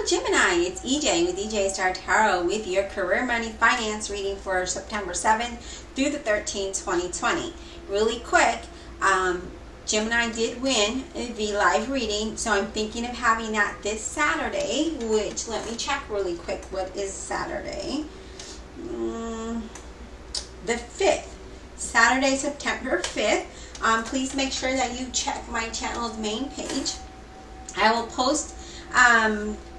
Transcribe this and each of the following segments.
Hello Gemini, it's EJ with EJ Star Tarot with your career, money, finance reading for September 7th through the 13th, 2020. Really quick, Gemini did win the live reading, so I'm thinking of having that this Saturday, which, let me check really quick, what is Saturday? The 5th. Saturday, September 5th. Please make sure that you check my channel's main page. I will post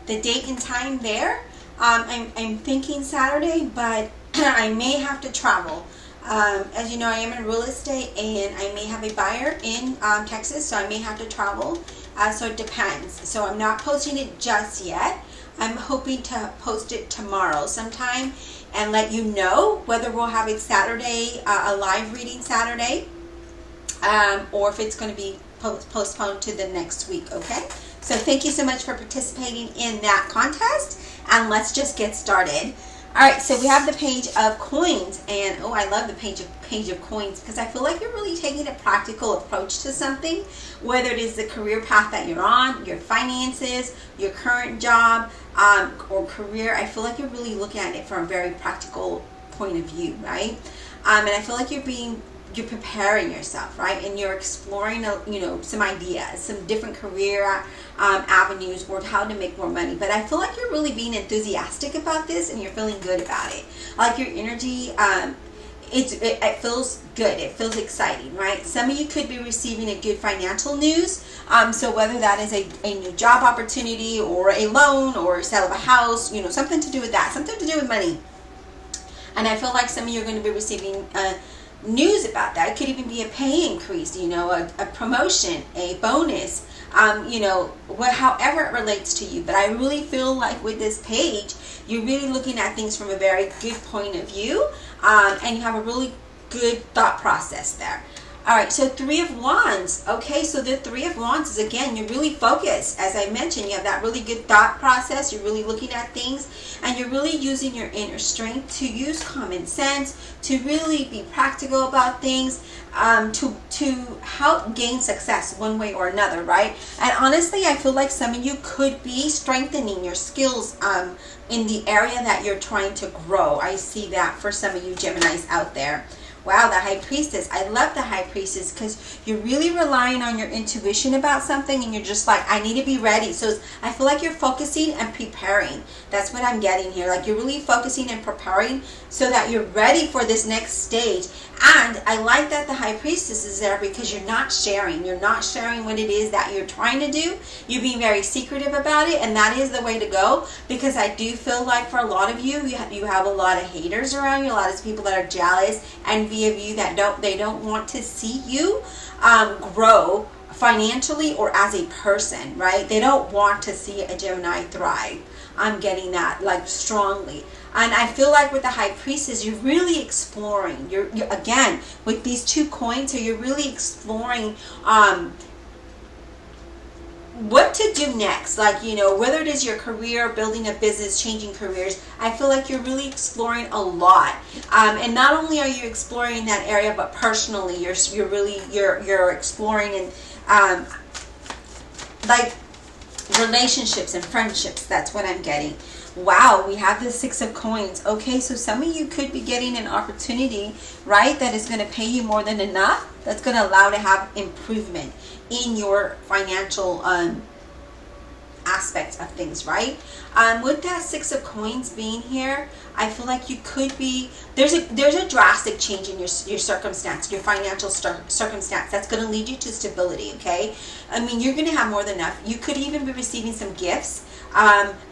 the date and time there. I'm thinking Saturday, but I may have to travel. As you know, I am in real estate and I may have a buyer in Texas, so I may have to travel. So it depends. So I'm not posting it just yet. I'm hoping to post it tomorrow sometime and let you know whether we'll have a Saturday, a live reading Saturday, or if it's going to be postponed to the next week, okay? So thank you so much for participating in that contest, and let's just get started. All right, so we have the page of coins, and oh, I love the page of coins because I feel like you're really taking a practical approach to something, whether it is the career path that you're on, your finances, your current job, or career. I feel like you're really looking at it from a very practical point of view, right? And I feel like you're preparing yourself, right? And you're exploring, some ideas, some different career avenues, or how to make more money. But I feel like you're really being enthusiastic about this, and you're feeling good about it. Like your energy, it feels good. It feels exciting, right? Some of you could be receiving a good financial news. So whether that is a new job opportunity, or a loan, or a sale of a house, something to do with that, something to do with money. And I feel like some of you are going to be receiving news about that. It could even be a pay increase, a promotion, a bonus, however it relates to you. But I really feel like with this page, you're really looking at things from a very good point of view, and you have a really good thought process there. All right, so Three of Wands. Okay, so the Three of Wands is, again, you're really focused. As I mentioned, you have that really good thought process. You're really looking at things, and you're really using your inner strength to use common sense, to really be practical about things, to help gain success one way or another, right? And honestly, I feel like some of you could be strengthening your skills in the area that you're trying to grow. I see that for some of you Geminis out there. Wow, the High Priestess. I love the High Priestess because you're really relying on your intuition about something, and you're just like, I need to be ready. So I feel like you're focusing and preparing. That's what I'm getting here. Like you're really focusing and preparing so that you're ready for this next stage. And I like that the High Priestess is there because you're not sharing. You're not sharing what it is that you're trying to do. You're being very secretive about it, and that is the way to go, because I do feel like for a lot of you, you have a lot of haters around you, a lot of people that are jealous, envy of you, that don't want to see you grow financially or as a person, right? They don't want to see a Gemini thrive. I'm getting that, like, strongly. And I feel like with the High Priestess, you're really exploring. You're again, with these two coins here, you're really exploring what to do next. Like, whether it is your career, building a business, changing careers, I feel like you're really exploring a lot. And not only are you exploring that area, but personally, you're exploring and like relationships and friendships. That's what I'm getting. Wow, we have the Six of Coins. Okay, so some of you could be getting an opportunity, right, that is going to pay you more than enough. That's going to allow to have improvement in your financial aspects of things, right? With that Six of Coins being here, I feel like you could be, there's a drastic change in your circumstance, your financial circumstance, that's going to lead you to stability, okay? I mean, you're going to have more than enough. You could even be receiving some gifts,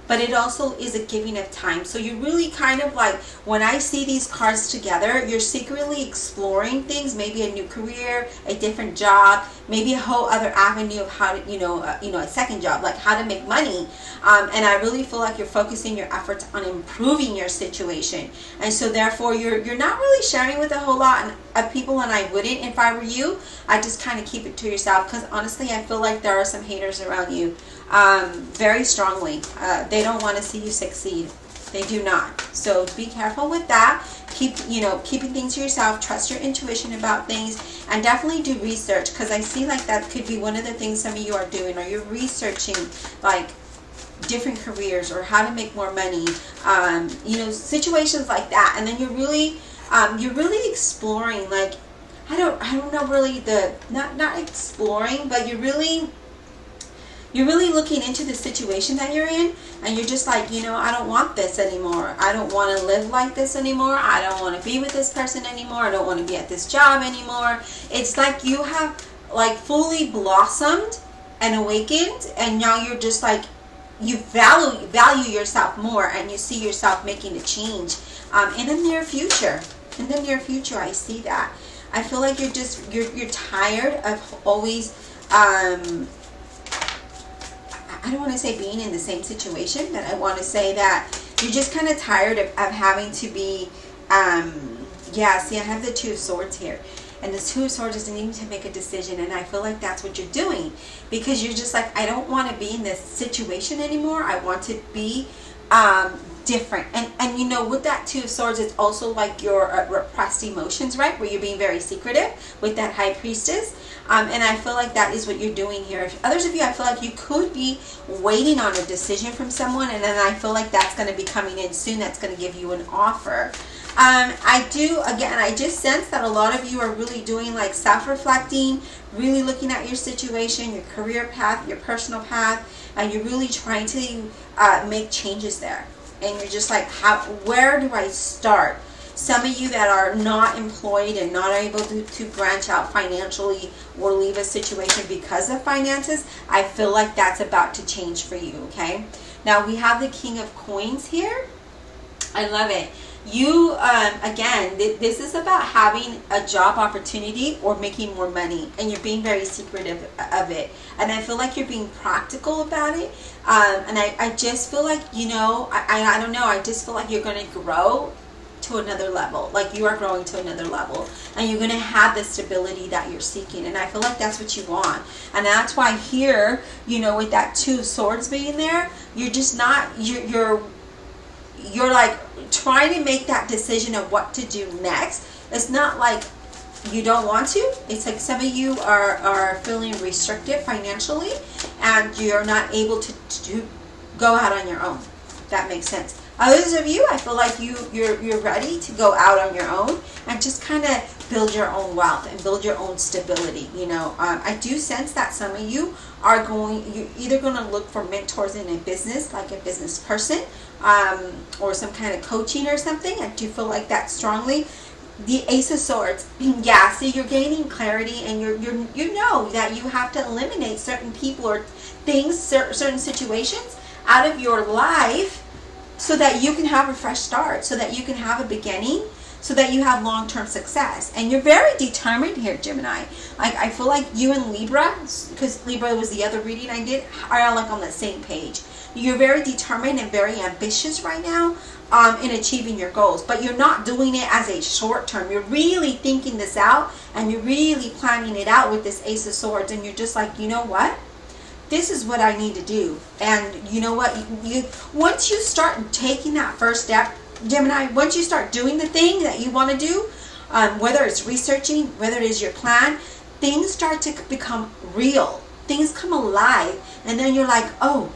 but it also is a giving of time. So you're really kind of like, when I see these cards together, you're secretly exploring things, maybe a new career, a different job, maybe a whole other avenue of how to, a second job, like how to make money. And I really feel like you're focusing your efforts on improving your situation. And so therefore, you're not really sharing with a whole lot of people, and I wouldn't if I were you. I just kind of keep it to yourself, because honestly, I feel like there are some haters around you very strongly. They don't want to see you succeed. They do not. So be careful with that. Keeping things to yourself. Trust your intuition about things, and definitely do research, because I see like that could be one of the things some of you are doing, or you're researching like different careers or how to make more money, you know, situations like that. And then you're really exploring, like, I don't know really not exploring, but you're really looking into the situation that you're in, and you're just like, you know, I don't want this anymore. I don't want to live like this anymore. I don't want to be with this person anymore. I don't want to be at this job anymore. It's like you have like fully blossomed and awakened, and now you're just like, you value yourself more, and you see yourself making a change in the near future. In the near future, I see that. I feel like you're tired of always, I don't want to say being in the same situation, but I want to say that you're just kind of tired of having to be, yeah, see, I have the Two of Swords here. And the Two of Swords is needing to make a decision, and I feel like that's what you're doing, because you're just like, I don't want to be in this situation anymore. I want to be different. And you know, with that Two of Swords, it's also like your repressed emotions, right? Where you're being very secretive with that High Priestess. And I feel like that is what you're doing here. Others of you, I feel like you could be waiting on a decision from someone, and then I feel like that's going to be coming in soon. That's going to give you an offer. I just sense that a lot of you are really doing like self-reflecting, really looking at your situation, your career path, your personal path, and you're really trying to make changes there. And you're just like, where do I start? Some of you that are not employed and not able to branch out financially or leave a situation because of finances, I feel like that's about to change for you, okay? Now we have the King of Coins here. I love it. You, again, this is about having a job opportunity or making more money, and you're being very secretive of it. And I feel like you're being practical about it. And I just feel like, you know, I don't know, I just feel like you're going to grow to another level. Like you are growing to another level, and you're going to have the stability that you're seeking. And I feel like that's what you want. And that's why here, you know, with that Two of Swords being there, you're just not, you're like trying to make that decision of what to do next. It's not like you don't want to. It's like some of you are feeling restricted financially, and you're not able to go out on your own. That makes sense. Others of you, I feel like you're ready to go out on your own and just kind of build your own wealth and build your own stability. You know, I do sense that some of you are you're either going to look for mentors in a business, like a business person, or some kind of coaching or something. I do feel like that strongly. The Ace of Swords, yeah, see, you're gaining clarity, and you know that you have to eliminate certain people or things, certain situations out of your life, so that you can have a fresh start, so that you can have a beginning, so that you have long-term success. And you're very determined here, Gemini. Like, I feel like you and Libra, because Libra was the other reading I did, are like on the same page. You're very determined and very ambitious right now in achieving your goals, but you're not doing it as a short term. You're really thinking this out, and you're really planning it out with this Ace of Swords, and you're just like, you know what? This is what I need to do. And you know what? Once you start taking that first step, Gemini, once you start doing the thing that you want to do, whether it's researching, whether it is your plan, things start to become real. Things come alive. And then you're like, oh,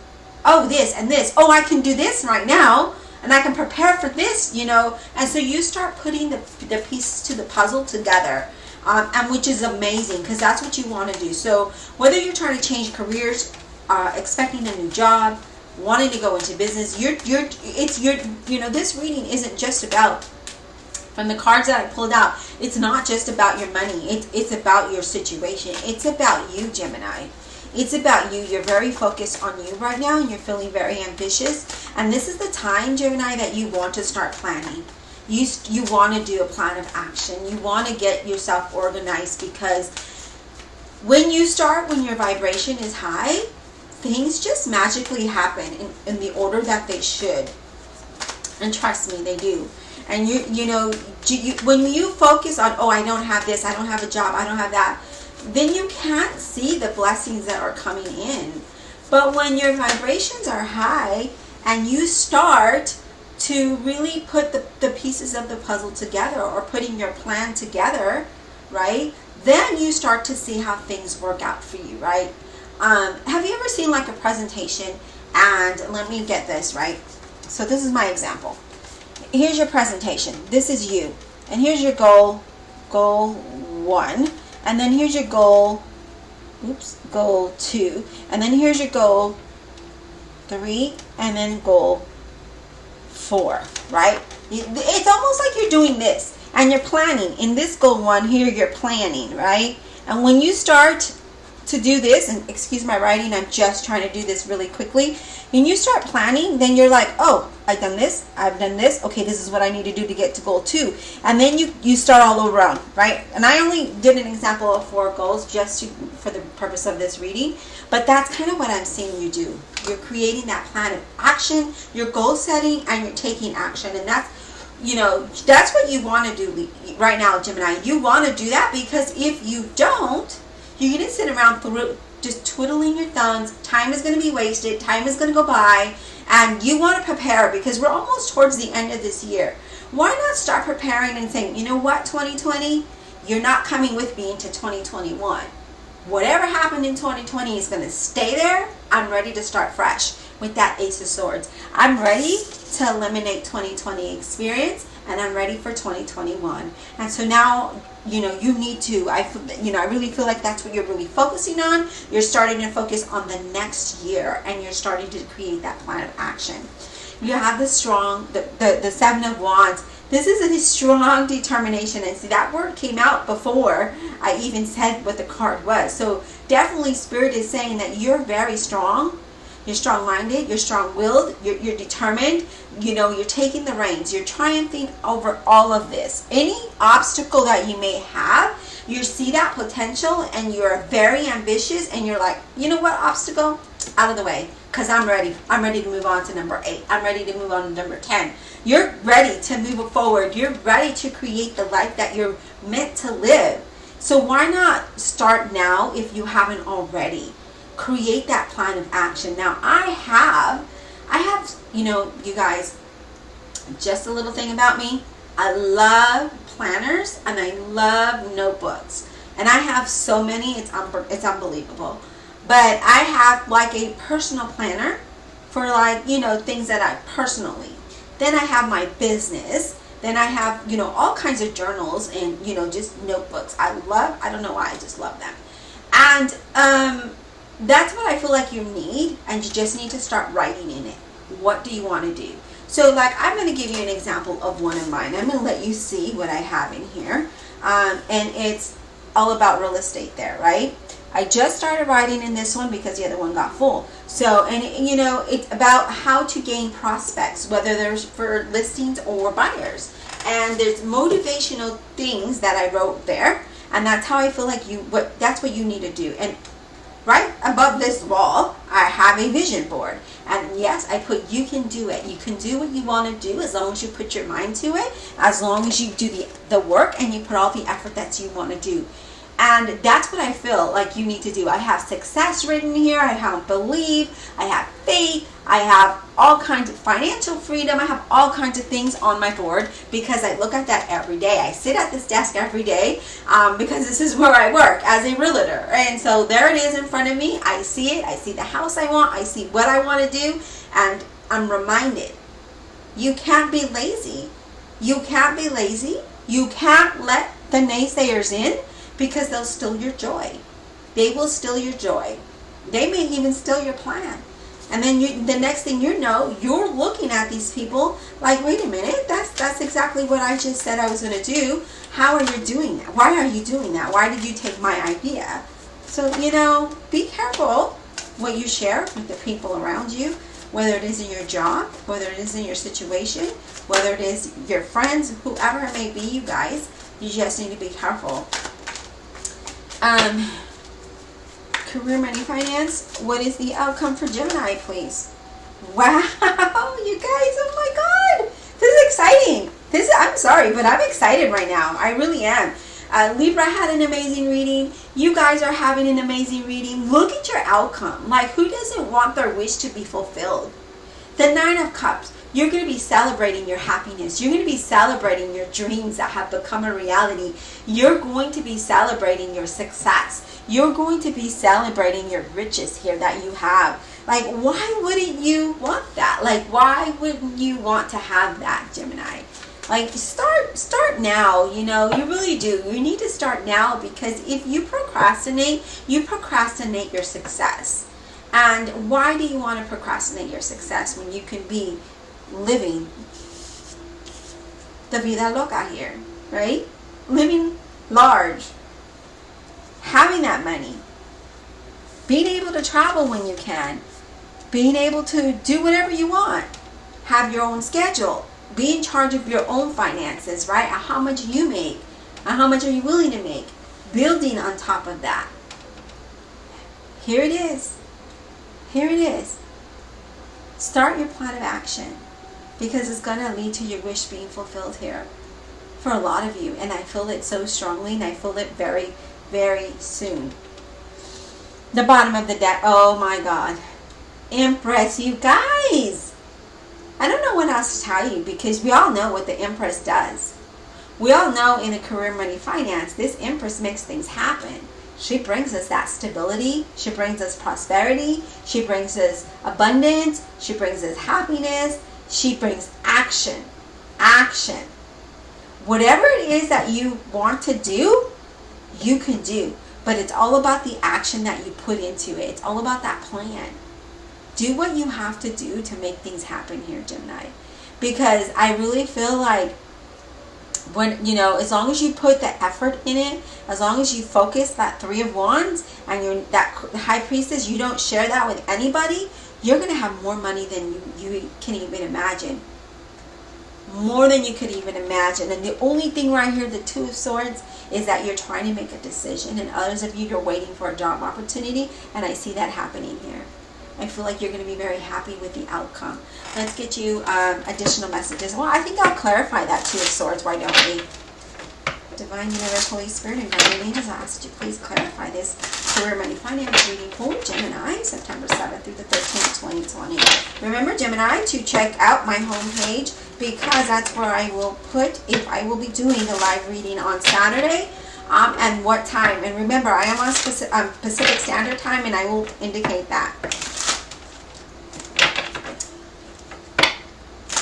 this and this. Oh, I can do this right now. And I can prepare for this, you know. And so you start putting the pieces to the puzzle together. And which is amazing, because that's what you want to do. So whether you're trying to change careers, expecting a new job, wanting to go into business, you know, this reading isn't just about, from the cards that I pulled out, it's not just about your money. It's about your situation. It's about you, Gemini. It's about you. You're very focused on you right now, and you're feeling very ambitious. And this is the time, Gemini, that you want to start planning. You want to do a plan of action. You want to get yourself organized, because when your vibration is high, things just magically happen in the order that they should. And trust me, they do. And you know, when you focus on, oh, I don't have this, I don't have a job, I don't have that, then you can't see the blessings that are coming in. But when your vibrations are high and you start to really put the pieces of the puzzle together, or putting your plan together, right, then you start to see how things work out for you, right? Have you ever seen like a presentation And let me get this right. So this is my example. Here's your presentation. This is you. And here's your goal 1. And then here's your goal 2. And then here's your goal 3. And then goal 4, right? It's almost like you're doing this and you're planning. In this goal 1 here, you're planning, right? And when you start to do this, and excuse my writing, I'm just trying to do this really quickly. When you start planning, then you're like, oh, I've done this, okay, this is what I need to do to get to goal 2. And then you start all over on, right? And I only did an example of 4 goals just for the purpose of this reading, but that's kind of what I'm seeing you do. You're creating that plan of action, you're goal setting, and you're taking action. And that's, that's what you want to do right now, Gemini. You want to do that, because if you don't, you're going to sit around just twiddling your thumbs. Time is going to be wasted. Time is going to go by. And you want to prepare, because we're almost towards the end of this year. Why not start preparing and saying, you know what, 2020, you're not coming with me into 2021. Whatever happened in 2020 is going to stay there. I'm ready to start fresh with that Ace of Swords. I'm ready to eliminate 2020 experience, and I'm ready for 2021. And so now, you need to, I really feel like that's what you're really focusing on. You're starting to focus on the next year, and you're starting to create that plan of action. You have the strong, the 7 of Wands. This is a strong determination. And see, that word came out before I even said what the card was. So definitely Spirit is saying that you're very strong. You're strong-minded, you're strong-willed, you're determined, you're taking the reins, you're triumphing over all of this. Any obstacle that you may have, you see that potential, and you're very ambitious, and you're like, you know what, obstacle? Out of the way, because I'm ready. I'm ready to move on to number 8. I'm ready to move on to number 10. You're ready to move forward. You're ready to create the life that you're meant to live. So why not start now if you haven't already? Create that plan of action. Now I have, you guys, just a little thing about me. I love planners and I love notebooks, and I have so many, it's unbelievable. But I have like a personal planner for things that I personally. Then I have my business. Then I have, all kinds of journals and, just notebooks. I don't know why, I just love them. And, that's what I feel like you need, and you just need to start writing in it. What do you want to do? So I'm going to give you an example of one of mine. I'm going to let you see what I have in here. And it's all about real estate there, right? I just started writing in this one because the other one got full. So, and it's about how to gain prospects, whether there's for listings or buyers. And there's motivational things that I wrote there. And that's how I feel like that's what you need to do. And right above this wall, I have a vision board. And yes, I put, you can do it. You can do what you want to do as long as you put your mind to it, as long as you do the work and you put all the effort that you want to do. And that's what I feel like you need to do. I have success written here. I have belief. I have faith. I have all kinds of financial freedom. I have all kinds of things on my board because I look at that every day. I sit at this desk every day because this is where I work as a realtor. And so there it is in front of me. I see it. I see the house I want. I see what I want to do. And I'm reminded, you can't be lazy. You can't be lazy. You can't let the naysayers in, because they'll steal your joy. They will steal your joy. They may even steal your plan. And then the next thing you know, you're looking at these people like, wait a minute, that's exactly what I just said I was going to do. How are you doing that? Why are you doing that? Why did you take my idea? So, be careful what you share with the people around you, whether it is in your job, whether it is in your situation, whether it is your friends, whoever it may be, you guys. You just need to be careful. Career, money, finance. What is the outcome for Gemini, please? Wow, you guys, oh my God. This is exciting. I'm sorry, but I'm excited right now. I really am. Libra had an amazing reading. You guys are having an amazing reading. Look at your outcome. Like, who doesn't want their wish to be fulfilled? The 9 of Cups. You're going to be celebrating your happiness. You're going to be celebrating your dreams that have become a reality. You're going to be celebrating your success. You're going to be celebrating your riches here that you have. Like, why wouldn't you want that? Like, why wouldn't you want to have that, Gemini? Like, start now, you know, you really do. You need to start now, because if you procrastinate your success. And why do you want to procrastinate your success when you can be living the vida loca here, right? Living large, having that money, being able to travel when you can, being able to do whatever you want, have your own schedule, be in charge of your own finances, right? How much you make, and how much are you willing to make, building on top of that. Here it is. Here it is. Start your plan of action, because it's going to lead to your wish being fulfilled here for a lot of you. And I feel it so strongly, and I feel it very, very soon. The bottom of the deck. Oh my God. Empress, you guys. I don't know what else to tell you, because we all know what the Empress does. We all know in a career, money, finance, this Empress makes things happen. She brings us that stability. She brings us prosperity. She brings us abundance. She brings us happiness. She brings action. Action. Whatever it is that you want to do, you can do. But it's all about the action that you put into it. It's all about that plan. Do what you have to do to make things happen here, Gemini. Because I really feel like, when, you know, as long as you put the effort in it, as long as you focus that 3 of Wands, and you're that High Priestess, you don't share that with anybody, you're going to have more money than you can even imagine. More than you could even imagine. And the only thing right here, the 2 of Swords, is that you're trying to make a decision. And others of you, you're waiting for a job opportunity. And I see that happening here. I feel like you're going to be very happy with the outcome. Let's get you additional messages. Well, I think I'll clarify that 2 of Swords. Why don't we? Divine Universe, Holy Spirit, and Guardian Angels, I ask you please clarify this career, money, finance reading for Gemini, September 7th through the 13th, 2020. Remember, Gemini, to check out my homepage, because that's where I will put if I will be doing the live reading on Saturday. And what time. And remember, I am on Pacific Standard Time, and I will indicate that.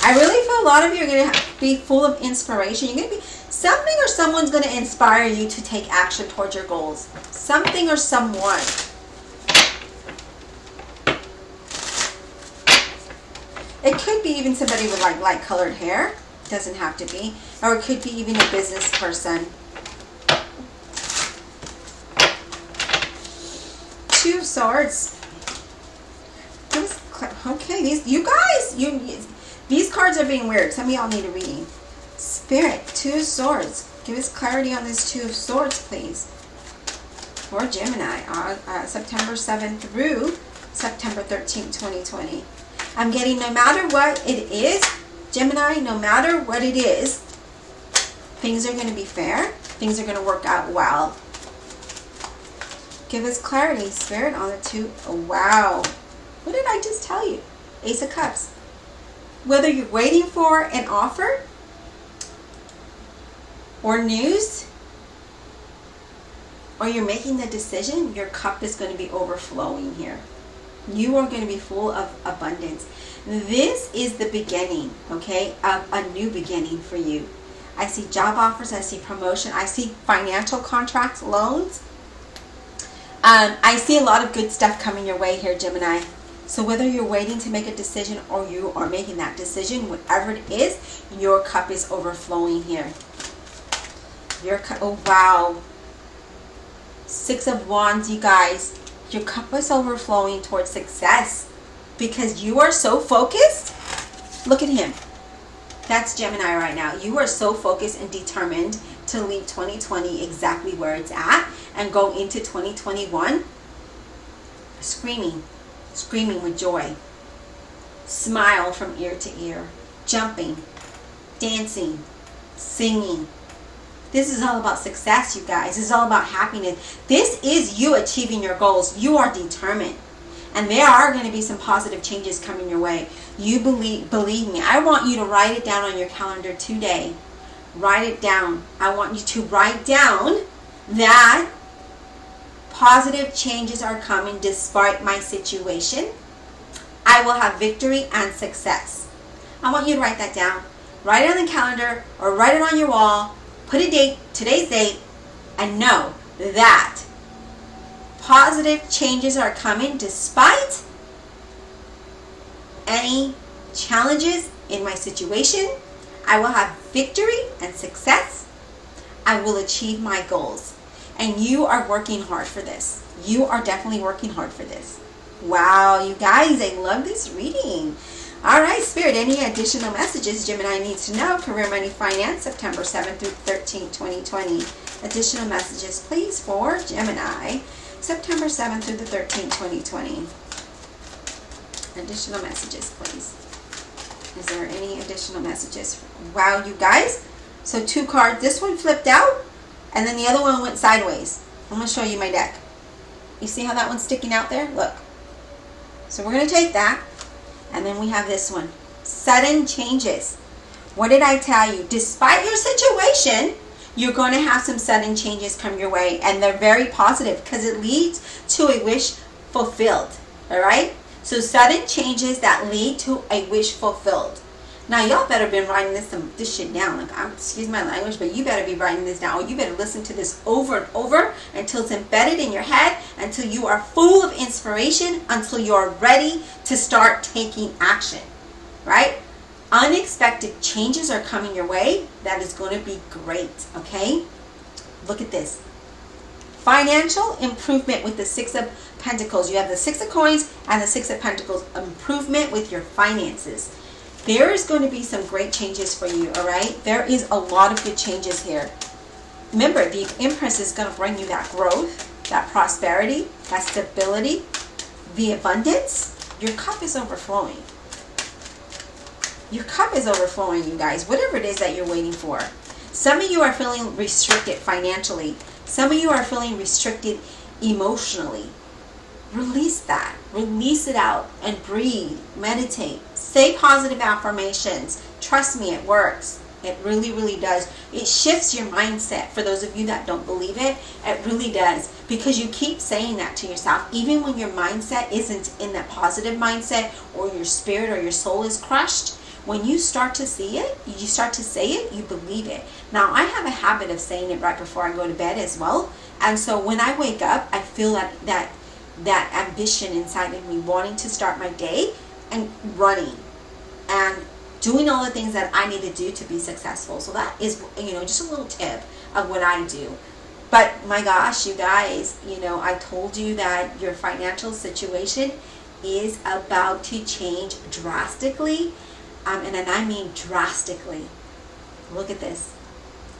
I really feel a lot of you are going to be full of inspiration. You're going to be something, or someone's going to inspire you to take action towards your goals. Something or someone. It could be even somebody with like light colored hair. It doesn't have to be. Or it could be even a business person. 2 of Swords. Okay, these cards are being weird. Some of y'all need a reading. Spirit, 2 of Swords. Give us clarity on this 2 of Swords, please. For Gemini, September 7th through September 13th, 2020. I'm getting, no matter what it is, Gemini, no matter what it is, things are going to be fair. Things are going to work out well. Give us clarity, Spirit, on the 2. Oh, wow. What did I just tell you? Ace of Cups. Whether you're waiting for an offer or news, or you're making the decision, your cup is going to be overflowing here. You are going to be full of abundance. This is the beginning, okay, of a new beginning for you. I see job offers. I see promotion. I see financial contracts, loans. I see a lot of good stuff coming your way here, Gemini. So whether you're waiting to make a decision or you are making that decision, whatever it is, your cup is overflowing here. Your cup, oh wow. 6 of Wands, you guys. Your cup is overflowing towards success because you are so focused. Look at him. That's Gemini right now. You are so focused and determined to leave 2020 exactly where it's at and go into 2021 screaming with joy. Smile from ear to ear. Jumping, dancing, singing. This is all about success, you guys. This is all about happiness. This is you achieving your goals. You are determined. And there are going to be some positive changes coming your way. You believe me. I want you to write it down on your calendar today. Write it down. I want you to write down that positive changes are coming despite my situation. I will have victory and success. I want you to write that down. Write it on the calendar or write it on your wall. Put a date, today's date, and know that positive changes are coming despite any challenges in my situation. I will have victory and success. I will achieve my goals. And you are working hard for this. You are definitely working hard for this. Wow, you guys, I love this reading. All right, Spirit, any additional messages Gemini needs to know? Career, money, finance, September 7th through 13th, 2020. Additional messages, please, for Gemini, September 7th through the 13th, 2020. Additional messages, please. Is there any additional messages? Wow, you guys. So 2 cards. This one flipped out, and then the other one went sideways. I'm going to show you my deck. You see how that one's sticking out there? Look. So we're going to take that. And then we have this one. Sudden changes. What did I tell you? Despite your situation, you're going to have some sudden changes come your way. And they're very positive because it leads to a wish fulfilled. All right? So sudden changes that lead to a wish fulfilled. Now, y'all better been writing this shit down. Like, excuse my language, but you better be writing this down. Or you better listen to this over and over until it's embedded in your head, until you are full of inspiration, until you're ready to start taking action. Right? Unexpected changes are coming your way. That is going to be great. Okay? Look at this. Financial improvement with the 6 of Pentacles. You have the 6 of Coins and the 6 of Pentacles. Improvement with your finances. There is going to be some great changes for you, all right? There is a lot of good changes here. Remember, the Empress is going to bring you that growth, that prosperity, that stability, the abundance. Your cup is overflowing. Your cup is overflowing, you guys, whatever it is that you're waiting for. Some of you are feeling restricted financially. Some of you are feeling restricted emotionally. Release that. Release it out and breathe. Meditate. Say positive affirmations. Trust me, it works. It really, really does. It shifts your mindset. For those of you that don't believe it, it really does. Because you keep saying that to yourself. Even when your mindset isn't in that positive mindset, or your spirit or your soul is crushed, when you start to see it, you start to say it, you believe it. Now, I have a habit of saying it right before I go to bed as well. And so when I wake up, I feel that ambition inside of me, wanting to start my day and running and doing all the things that I need to do to be successful. So that is, just a little tip of what I do. But my gosh, you guys, I told you that your financial situation is about to change drastically. And then I mean drastically. Look at this.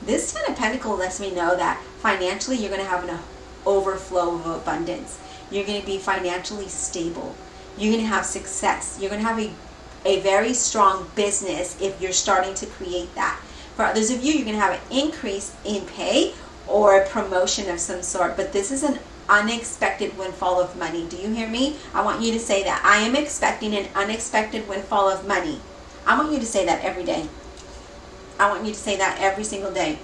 This 10 of Pentacles lets me know that financially you're going to have an overflow of abundance. You're going to be financially stable. You're going to have success. You're going to have a very strong business if you're starting to create that. For others of you, you're going to have an increase in pay or a promotion of some sort. But this is an unexpected windfall of money. Do you hear me? I want you to say that. I am expecting an unexpected windfall of money. I want you to say that every day. I want you to say that every single day.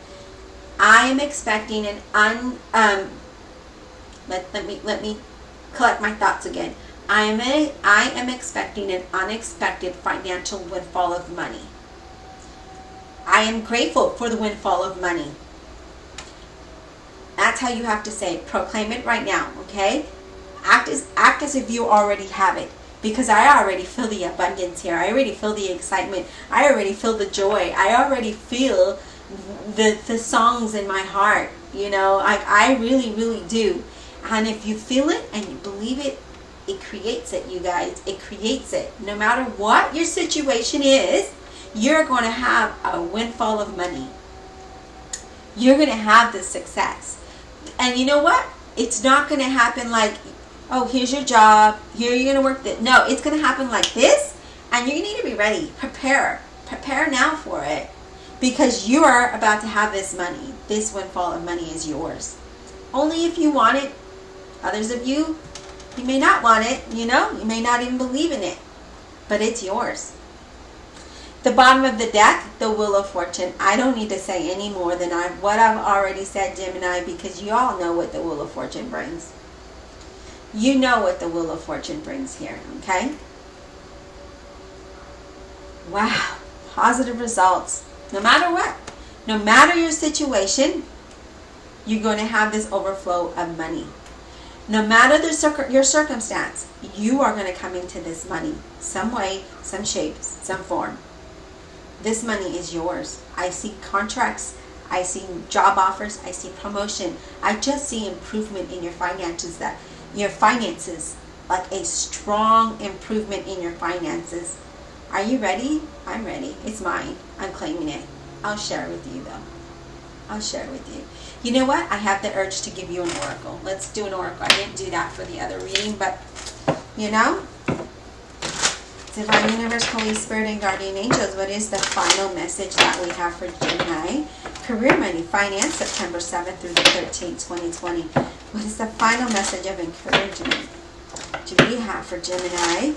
I am expecting an let me collect my thoughts again. I am expecting an unexpected financial windfall of money. I am grateful for the windfall of money. That's how you have to say it. Proclaim it right now, okay? Act as if you already have it. Because I already feel the abundance here. I already feel the excitement. I already feel the joy. I already feel the songs in my heart. I really, really do. And if you feel it and you believe it, it creates it, you guys. It creates it. No matter what your situation is, you're going to have a windfall of money. You're going to have the success. And you know what? It's not going to happen like, oh, here's your job. Here you're going to work. No, it's going to happen like this. And you need to be ready. Prepare. Prepare now for it. Because you are about to have this money. This windfall of money is yours. Only if you want it. Others of you, you may not want it. You may not even believe in it. But it's yours. The bottom of the deck, the Wheel of Fortune. I don't need to say any more than what I've already said, Gemini, because you all know what the Wheel of Fortune brings. You know what the Wheel of Fortune brings here, okay? Wow, positive results. No matter what, no matter your situation, you're going to have this overflow of money. No matter your circumstance, you are going to come into this money some way, some shape, some form. This money is yours. I see contracts. I see job offers. I see promotion. I just see improvement in your finances. Like a strong improvement in your finances. Are you ready? I'm ready. It's mine. I'm claiming it. I'll share it with you though. I'll share it with you. You know what? I have the urge to give you an oracle. Let's do an oracle. I didn't do that for the other reading, but you know, Divine Universe, Holy Spirit, and Guardian Angels, what is the final message that we have for Gemini? Career, money, finance, September 7th through the 13th, 2020. What is the final message of encouragement do we have for Gemini,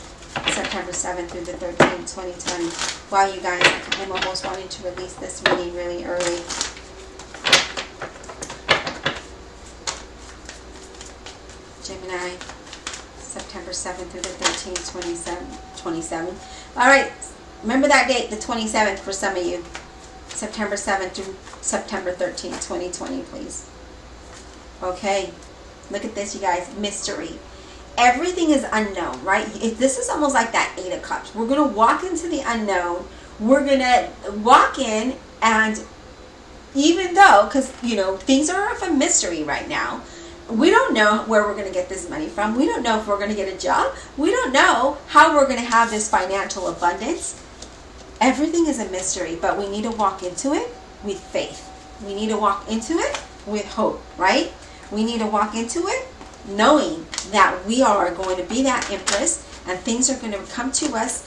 September 7th through the 13th, 2020? Wow, you guys, I'm almost wanting to release this reading really early. Gemini, September 7th through the 13th, 27. All right, remember that date, the 27th for some of you. September 7th through September 13th, 2020, please. Okay, look at this, you guys. Mystery. Everything is unknown, right? This is almost like that Eight of Cups. We're going to walk into the unknown. We're going to walk in, and even though, because, you know, things are of a mystery right now, we don't know where we're going to get this money from. We don't know if we're going to get a job. We don't know how we're going to have this financial abundance. Everything is a mystery, but we need to walk into it with faith. We need to walk into it with hope, right? We need to walk into it knowing that we are going to be that Empress, and things are going to come to us.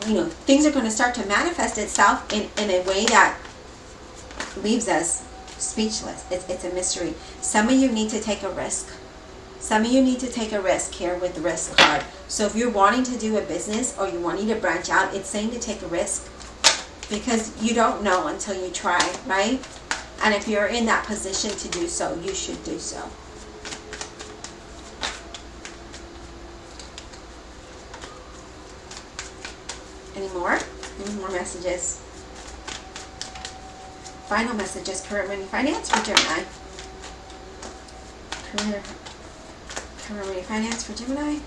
You know, things are going to start to manifest itself in a way that leaves us speechless. It's a mystery. Some of you need to take a risk. Some of you need to take a risk here with the risk card. So if you're wanting to do a business or you're wanting to branch out, it's saying to take a risk, because you don't know until you try, right? And if you're in that position to do so, you should do so. Any more? Any more messages? Final messages, career, money, finance for Gemini. Career, money, finance for Gemini.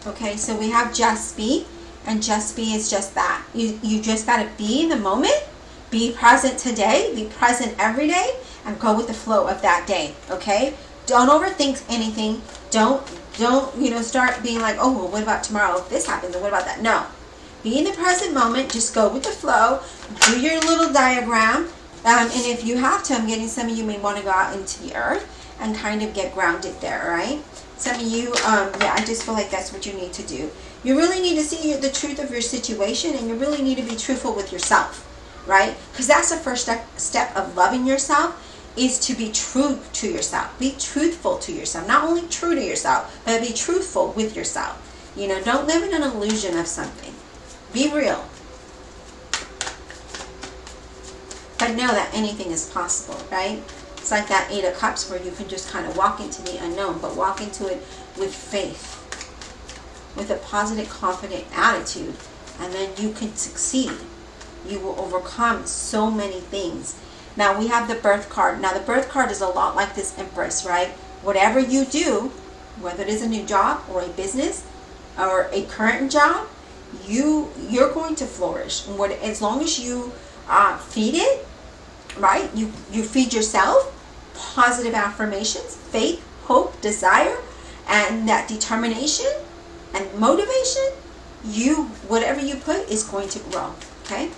Okay, so we have just be, and just be is just that. You just got to be in the moment, be present today, be present every day, and go with the flow of that day, okay? Don't overthink anything. Don't start being like, oh, well, what about tomorrow if this happens, and what about that? No. Be in the present moment. Just go with the flow. Do your little diagram. And if you have to, I'm getting some of you may want to go out into the earth and kind of get grounded there, right? Some of you, I just feel like that's what you need to do. You really need to see the truth of your situation, and you really need to be truthful with yourself, right? Because that's the first step of loving yourself, is to be true to yourself. Be truthful to yourself. Not only true to yourself, but be truthful with yourself. You know, don't live in an illusion of something. Be real. But know that anything is possible, right? It's like that Eight of Cups where you can just kind of walk into the unknown, but walk into it with faith, with a positive, confident attitude, and then you can succeed. You will overcome so many things. Now we have the Birth card. Now the Birth card is a lot like this Empress, right? Whatever you do, whether it is a new job or a business or a current job, you're going to flourish. And as long as you feed it, right? You feed yourself positive affirmations, faith, hope, desire, and that determination and motivation. Whatever you put is going to grow. Okay?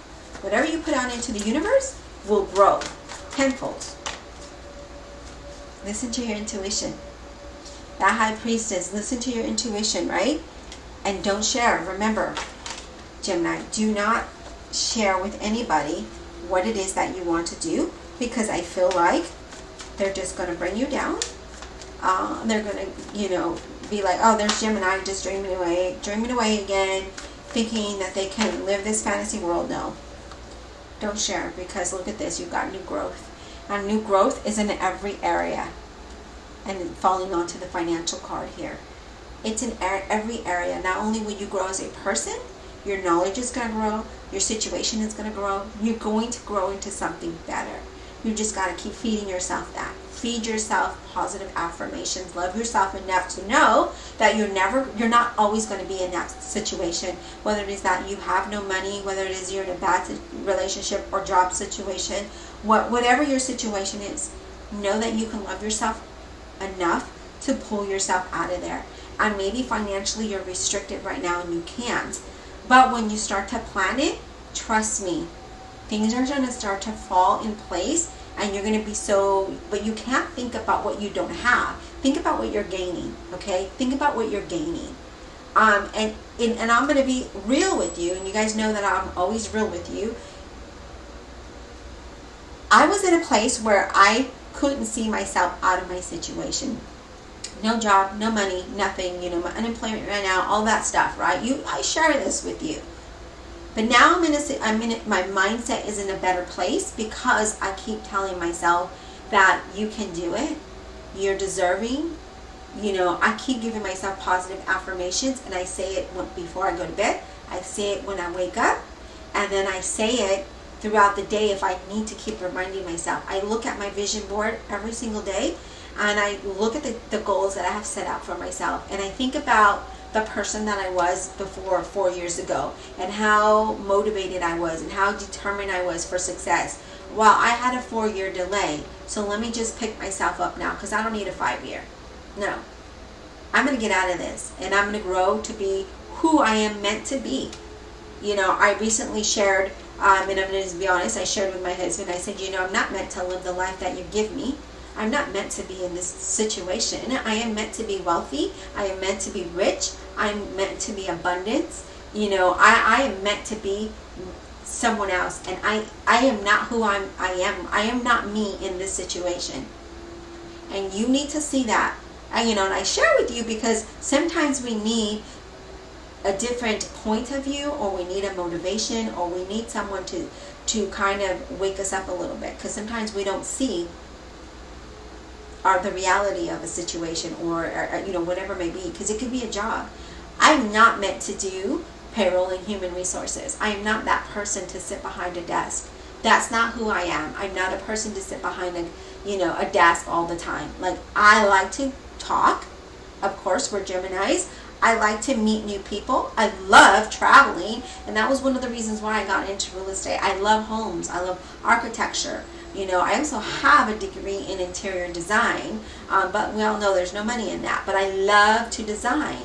Whatever you put out into the universe will grow tenfold. Listen to your intuition. That High Priestess, listen to your intuition, right? And don't share. Remember, Gemini, do not share with anybody what it is that you want to do, because I feel like they're just going to bring you down. They're going to, be like, oh, there's Gemini just dreaming away again, thinking that they can live this fantasy world. No. Don't share, because look at this. You've got new growth. And new growth is in every area. And falling onto the financial card here. It's in every area. Not only will you grow as a person, your knowledge is going to grow, your situation is going to grow, you're going to grow into something better. You just got to keep feeding yourself that. Feed yourself positive affirmations. Love yourself enough to know that you're not always going to be in that situation. Whether it is that you have no money, whether it is you're in a bad relationship or job situation, whatever your situation is, know that you can love yourself enough to pull yourself out of there. And maybe financially you're restricted right now and you can't. But when you start to plan it, trust me, things are going to start to fall in place. And you're going to be but you can't think about what you don't have. Think about what you're gaining, okay? Think about what you're gaining. And I'm going to be real with you, and you guys know that I'm always real with you. I was in a place where I couldn't see myself out of my situation. No job, no money, nothing, my unemployment right now, all that stuff, right? I share this with you. But now my mindset is in a better place because I keep telling myself that you can do it. You're deserving. I keep giving myself positive affirmations, and I say it before I go to bed. I say it when I wake up, and then I say it throughout the day if I need to keep reminding myself. I look at my vision board every single day, and I look at the goals that I have set out for myself, and I think about the person that I was before 4 years ago, and how motivated I was and how determined I was for success. Well, I had a 4-year delay, so let me just pick myself up now, because I don't need a 5-year. No, I'm going to get out of this, and I'm going to grow to be who I am meant to be. I recently shared, and I'm going to be honest, I shared with my husband, I said, I'm not meant to live the life that you give me. I'm not meant to be in this situation. I am meant to be wealthy. I am meant to be rich. I'm meant to be abundance. I am meant to be someone else. And I am not who I am. I am not me in this situation. And you need to see that. And I share with you because sometimes we need a different point of view, or we need a motivation, or we need someone to kind of wake us up a little bit. Because sometimes we don't see the reality of a situation, or whatever it may be, because it could be a job. I'm not meant to do payroll and human resources. I am not that person to sit behind a desk. That's not who I am. I'm not a person to sit behind a desk all the time. Like, I like to talk. Of course, we're Geminis. I like to meet new people. I love traveling, and that was one of the reasons why I got into real estate. I love homes. I love architecture. I also have a degree in interior design, but we all know there's no money in that. But I love to design,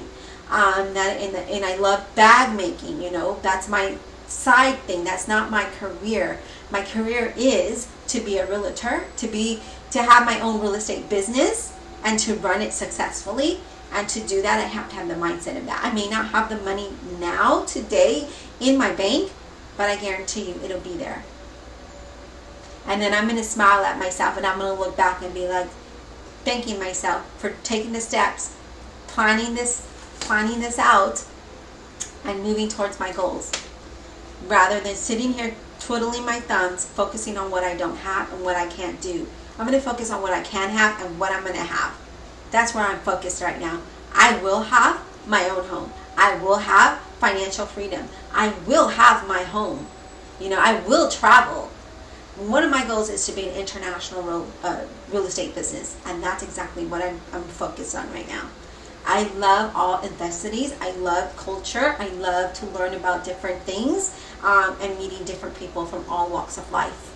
and I love bag making. That's my side thing. That's not my career. My career is to be a realtor, to have my own real estate business, and to run it successfully. And to do that, I have to have the mindset of that. I may not have the money now, today, in my bank, but I guarantee you it'll be there. And then I'm going to smile at myself, and I'm going to look back and be like, thanking myself for taking the steps, planning this out, and moving towards my goals. Rather than sitting here twiddling my thumbs, focusing on what I don't have and what I can't do. I'm going to focus on what I can have and what I'm going to have. That's where I'm focused right now. I will have my own home. I will have financial freedom. I will have my home. I will travel. One of my goals is to be an international real estate business, and that's exactly what I'm focused on right now. I love all ethnicities. I love culture. I love to learn about different things, and meeting different people from all walks of life.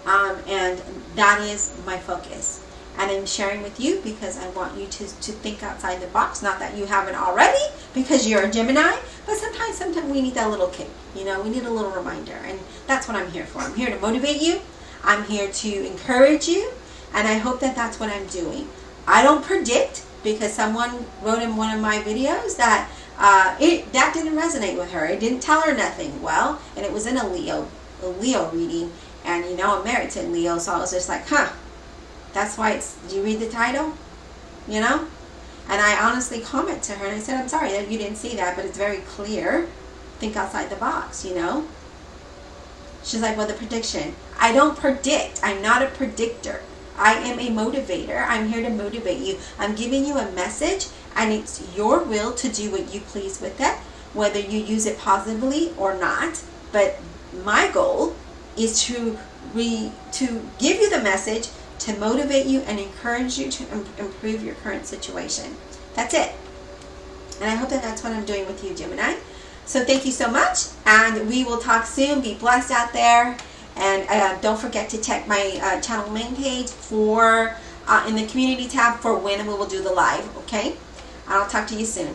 And that is my focus. And I'm sharing with you because I want you to think outside the box. Not that you haven't already, because you're a Gemini, but sometimes we need that little kick. We need a little reminder, and that's what I'm here for. I'm here to motivate you. I'm here to encourage you, and I hope that that's what I'm doing. I don't predict, because someone wrote in one of my videos that that didn't resonate with her. It didn't tell her nothing. Well, and it was in a Leo reading, and I'm married to a Leo, so I was just like, that's why do you read the title? And I honestly comment to her, and I said, I'm sorry that you didn't see that, but it's very clear. Think outside the box, She's like, well, the prediction. I don't predict. I'm not a predictor. I am a motivator. I'm here to motivate you. I'm giving you a message, and it's your will to do what you please with it, whether you use it positively or not. But my goal is to give you the message to motivate you and encourage you to improve your current situation. That's it. And I hope that that's what I'm doing with you, Gemini. So thank you so much, and we will talk soon. Be blessed out there, and don't forget to check my channel main page for in the community tab for when we will do the live. Okay, I'll talk to you soon.